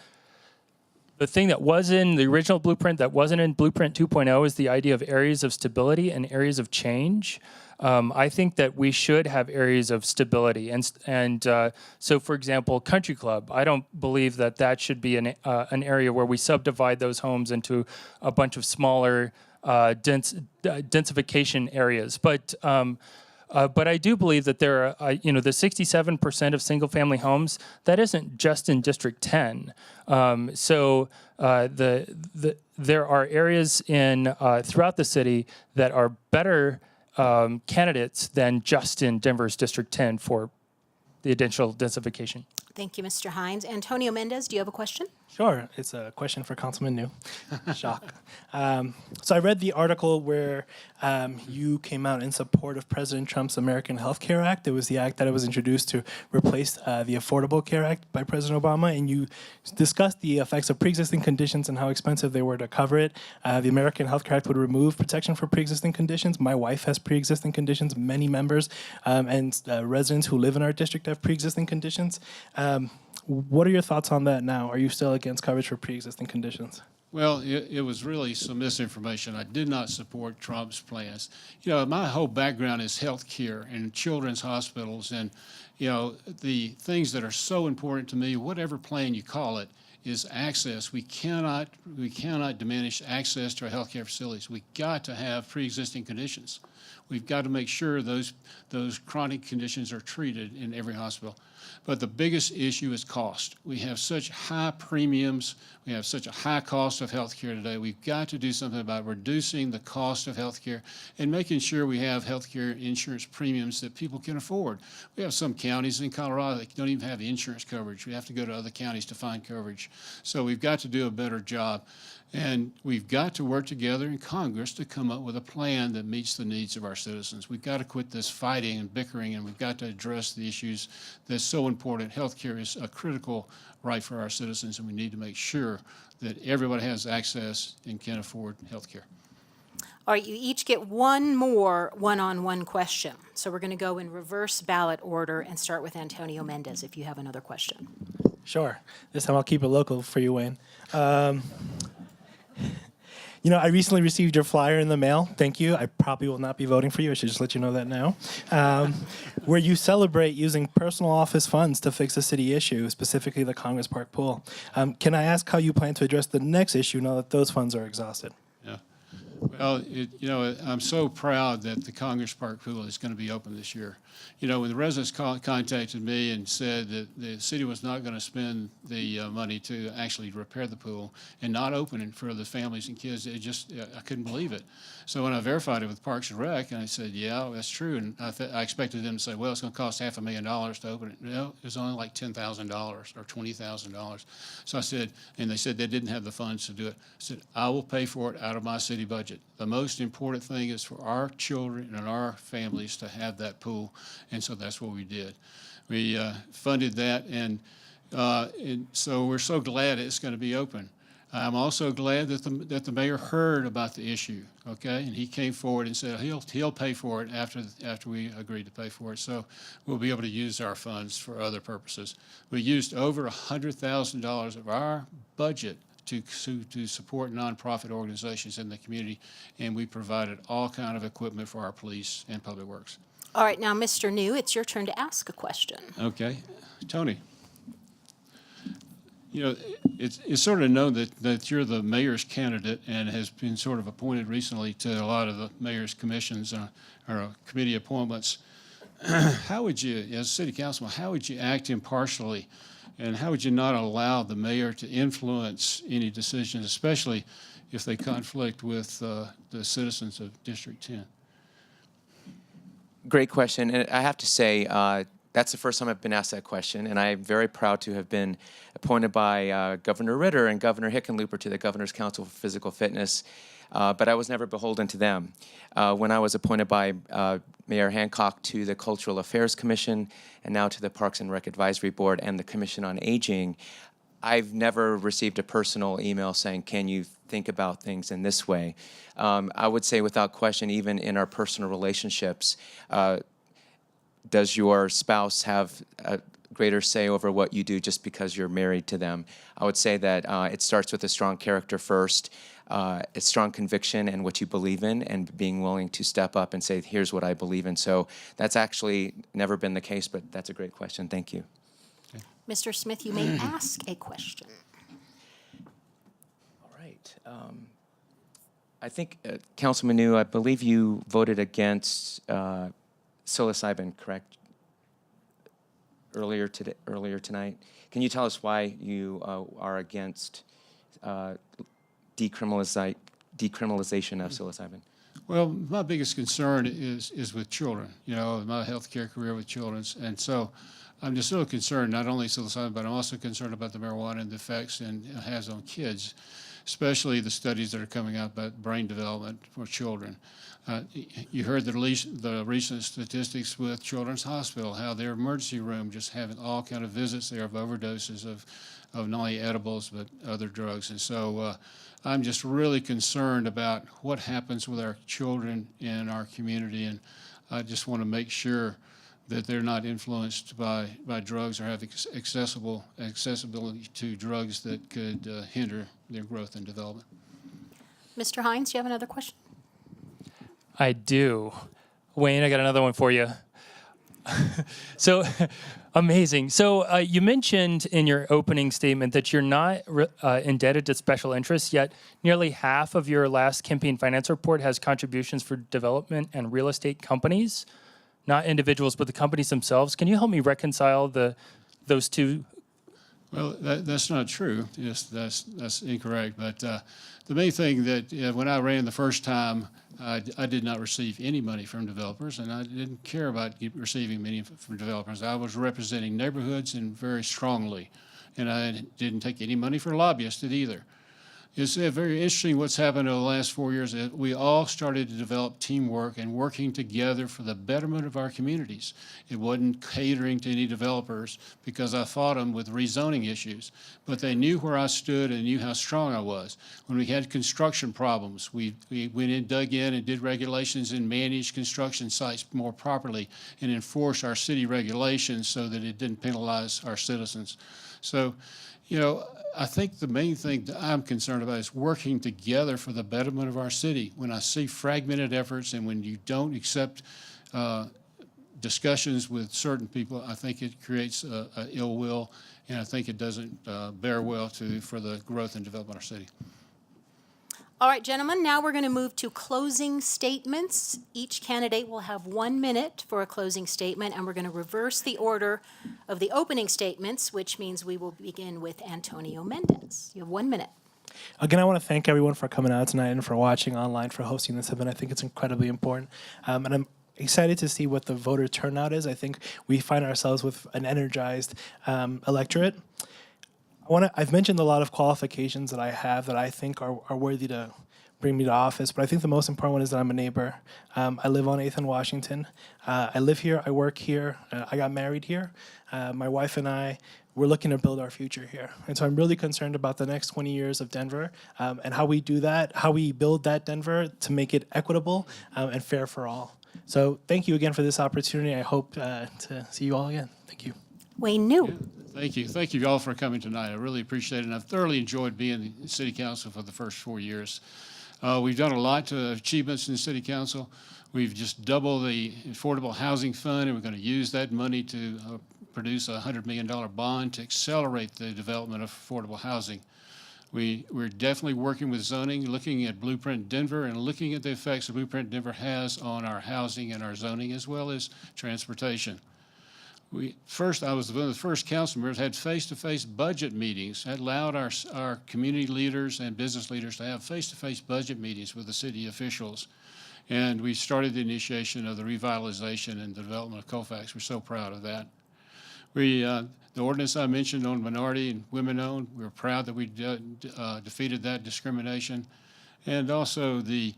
the thing that was in the original blueprint that wasn't in Blueprint 2.0 is the idea of areas of stability and areas of change. I think that we should have areas of stability, and so, for example, Country Club. I don't believe that should be an area where we subdivide those homes into a bunch of smaller densification areas. But I do believe that there are, the 67% of single-family homes, that isn't just in District 10. There are areas throughout the city that are better candidates than just in Denver's District 10 for the additional densification. Thank you, Mr. Hines. Antonio Mendez, do you have a question? Sure. It's a question for Councilman New. Shock. So I read the article where you came out in support of President Trump's American Health Care Act. It was the act that was introduced to replace the Affordable Care Act by President Obama, and you discussed the effects of pre-existing conditions and how expensive they were to cover it. The American Health Care Act would remove protection for pre-existing conditions. My wife has pre-existing conditions. Many members and residents who live in our district have pre-existing conditions. What are your thoughts on that now? Are you still against coverage for pre-existing conditions? Well, it was really some misinformation. I did not support Trump's plans. My whole background is health care and children's hospitals, and the things that are so important to me, whatever plan you call it, is access. We cannot diminish access to our health care facilities. We've got to have pre-existing conditions. We've got to make sure those chronic conditions are treated in every hospital. But the biggest issue is cost. We have such high premiums. We have such a high cost of health care today. We've got to do something about reducing the cost of health care and making sure we have health care insurance premiums that people can afford. We have some counties in Colorado that don't even have insurance coverage. We have to go to other counties to find coverage. So we've got to do a better job. And we've got to work together in Congress to come up with a plan that meets the needs of our citizens. We've got to quit this fighting and bickering, and we've got to address the issues that's so important. Health care is a critical right for our citizens, and we need to make sure that everybody has access and can afford health care. All right, you each get one more one-on-one question. So we're going to go in reverse ballot order and start with Antonio Mendez if you have another question. Sure. This time I'll keep it local for you, Wayne. You know, I recently received your flyer in the mail. Thank you. I probably will not be voting for you. I should just let you know that now. Where you celebrate using personal office funds to fix a city issue, specifically the Congress Park pool. Can I ask how you plan to address the next issue now that those funds are exhausted? Yeah. Well, I'm so proud that the Congress Park pool is going to be open this year. You know, when the residents contacted me and said that the city was not going to spend the money to actually repair the pool and not open it for the families and kids, I couldn't believe it. So when I verified it with Parks and Rec, and I said, yeah, that's true. And I expected them to say, well, it's going to cost $500,000 to open it. No, it was only like $10,000 or $20,000. So I said, and they said they didn't have the funds to do it. I said, I will pay for it out of my city budget. The most important thing is for our children and our families to have that pool. And so that's what we did. We funded that, and so we're so glad it's going to be open. I'm also glad that the mayor heard about the issue, okay? And he came forward and said he'll pay for it after we agreed to pay for it. So we'll be able to use our funds for other purposes. We used over $100,000 of our budget to support nonprofit organizations in the community, and we provided all kind of equipment for our police and public works. All right, now, Mr. New, it's your turn to ask a question. Okay, Tony. You know, it's sort of known that you're the mayor's candidate and has been sort of appointed recently to a lot of the mayor's commissions or committee appointments. How would you, as city councilman, how would you act impartially, and how would you not allow the mayor to influence any decisions, especially if they conflict with the citizens of District 10? Great question. And I have to say, that's the first time I've been asked that question, and I'm very proud to have been appointed by Governor Ritter and Governor Hickenlooper to the Governor's Council for Physical Fitness, but I was never beholden to them. When I was appointed by Mayor Hancock to the Cultural Affairs Commission and now to the Parks and Rec Advisory Board and the Commission on Aging, I've never received a personal email saying, can you think about things in this way? I would say without question, even in our personal relationships, does your spouse have a greater say over what you do just because you're married to them? I would say that it starts with a strong character first, a strong conviction in what you believe in, and being willing to step up and say, here's what I believe in. So that's actually never been the case, but that's a great question. Thank you. Mr. Smith, you may ask a question. All right. I think, Councilman New, I believe you voted against psilocybin, correct? Earlier tonight. Can you tell us why you are against decriminalization of psilocybin? Well, my biggest concern is with children, you know, my healthcare career with children. And so I'm just so concerned, not only psilocybin, but I'm also concerned about the marijuana and the effects it has on kids, especially the studies that are coming out about brain development for children. You heard the recent statistics with Children's Hospital, how their emergency room just having all kind of visits there of overdoses of not only edibles but other drugs. And so I'm just really concerned about what happens with our children in our community, and I just want to make sure that they're not influenced by drugs or have accessibility to drugs that could hinder their growth and development. Mr. Hines, do you have another question? I do. Wayne, I got another one for you. So amazing. So you mentioned in your opening statement that you're not indebted to special interests, yet nearly half of your last campaign finance report has contributions for development and real estate companies, not individuals, but the companies themselves. Can you help me reconcile those two? Well, that's not true. Yes, that's incorrect. But the main thing that when I ran the first time, I did not receive any money from developers, and I didn't care about receiving money from developers. I was representing neighborhoods and very strongly, and I didn't take any money for lobbyists either. It's very interesting what's happened over the last 4 years. We all started to develop teamwork and working together for the betterment of our communities. It wasn't catering to any developers because I fought them with rezoning issues, but they knew where I stood and knew how strong I was. When we had construction problems, we went in, dug in, and did regulations and managed construction sites more properly and enforced our city regulations so that it didn't penalize our citizens. So, I think the main thing that I'm concerned about is working together for the betterment of our city. When I see fragmented efforts and when you don't accept discussions with certain people, I think it creates a ill will, and I think it doesn't bear well for the growth and development of our city. All right, gentlemen, now we're going to move to closing statements. Each candidate will have 1 minute for a closing statement, and we're going to reverse the order of the opening statements, which means we will begin with Antonio Mendez. You have 1 minute. Again, I want to thank everyone for coming out tonight and for watching online, for hosting this event. I think it's incredibly important. And I'm excited to see what the voter turnout is. I think we find ourselves with an energized electorate. I've mentioned a lot of qualifications that I have that I think are worthy to bring me to office, but I think the most important one is that I'm a neighbor. I live on 8th and Washington. I live here, I work here, I got married here. My wife and I, we're looking to build our future here. And so I'm really concerned about the next 20 years of Denver and how we do that, how we build that Denver to make it equitable and fair for all. So thank you again for this opportunity. I hope to see you all again. Thank you. Wayne New. Thank you. Thank you all for coming tonight. I really appreciate it, and I've thoroughly enjoyed being in City Council for the first 4 years. We've done a lot to achievements in City Council. We've just doubled the Affordable Housing Fund, and we're going to use that money to produce a $100 million bond to accelerate the development of affordable housing. We're definitely working with zoning, looking at Blueprint Denver, and looking at the effects that Blueprint Denver has on our housing and our zoning, as well as transportation. I was one of the first council members had face-to-face budget meetings. That allowed our community leaders and business leaders to have face-to-face budget meetings with the city officials. And we started the initiation of the revitalization and development of Colfax. We're so proud of that. The ordinance I mentioned on minority and women-owned, we're proud that we defeated that discrimination. And also the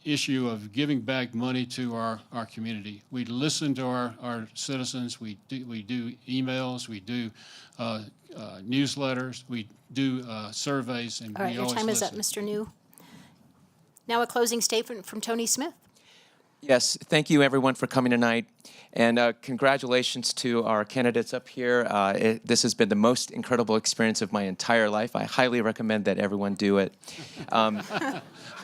issue of giving back money to our community. We listen to our citizens. We do emails. We do newsletters. We do surveys. And All right, we your always time is up, listen. Mr. New. Now a closing statement from Tony Smith. Yes, thank you everyone for coming tonight, and congratulations to our candidates up here. This has been the most incredible experience of my entire life. I highly recommend that everyone do it,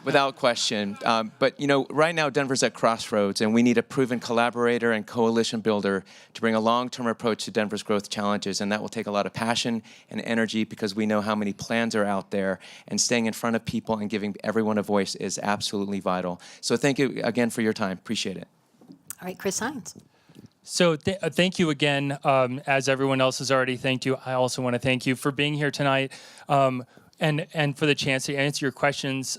without question. But right now Denver's at crossroads, and we need a proven collaborator and coalition builder to bring a long-term approach to Denver's growth challenges, and that will take a lot of passion and energy because we know how many plans are out there, and staying in front of people and giving everyone a voice is absolutely vital. So thank you again for your time. Appreciate it. All right, Chris Hines. So thank you again. As everyone else has already thanked you, I also want to thank you for being here tonight, and for the chance to answer your questions.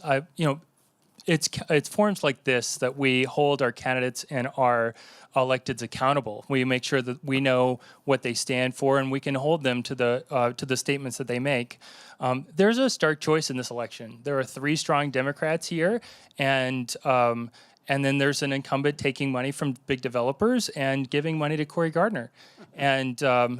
It's forums like this that we hold our candidates and our electeds accountable. We make sure that we know what they stand for, and we can hold them to the statements that they make. There's a stark choice in this election. There are 3 strong Democrats here, and then there's an incumbent taking money from big developers and giving money to Cory Gardner. And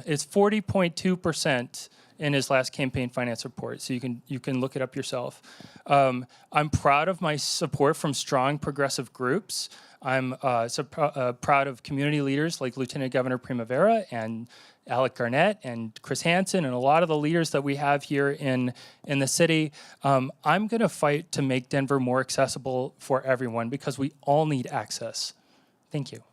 it's 40.2% in his last campaign finance report. So you can look it up yourself. I'm proud of my support from strong progressive groups. I'm proud of community leaders like Lieutenant Governor Primavera and Alec Garnett and Chris Hansen and a lot of the leaders that we have here in the city. I'm going to fight to make Denver more accessible for everyone because we all need access. Thank you.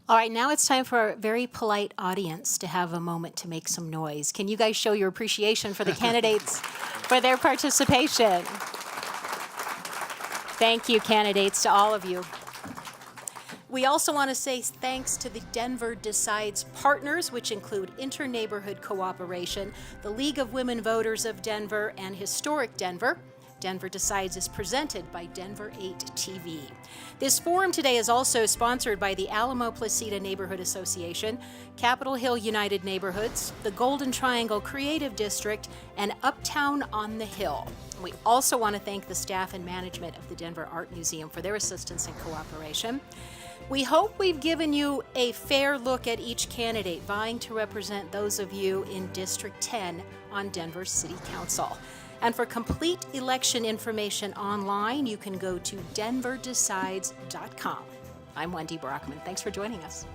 All right, now it's time for our very polite audience to have a moment to make some noise. Can you guys show your appreciation for the candidates for their participation? Thank you, candidates, to all of you. We also want to say thanks to the Denver Decides partners, which include Interneighborhood Cooperation, the League of Women Voters of Denver, and Historic Denver. Denver Decides is presented by Denver 8 TV. This forum today is also sponsored by the Alamo Placida Neighborhood Association, Capitol Hill United Neighborhoods, the Golden Triangle Creative District, and Uptown on the Hill. We also want to thank the staff and management of the Denver Art Museum for their assistance and cooperation. We hope we've given you a fair look at each candidate vying to represent those of you in District 10 on Denver City Council. And for complete election information online, you can go to denverdecides.com. I'm Wendy Brockman. Thanks for joining us.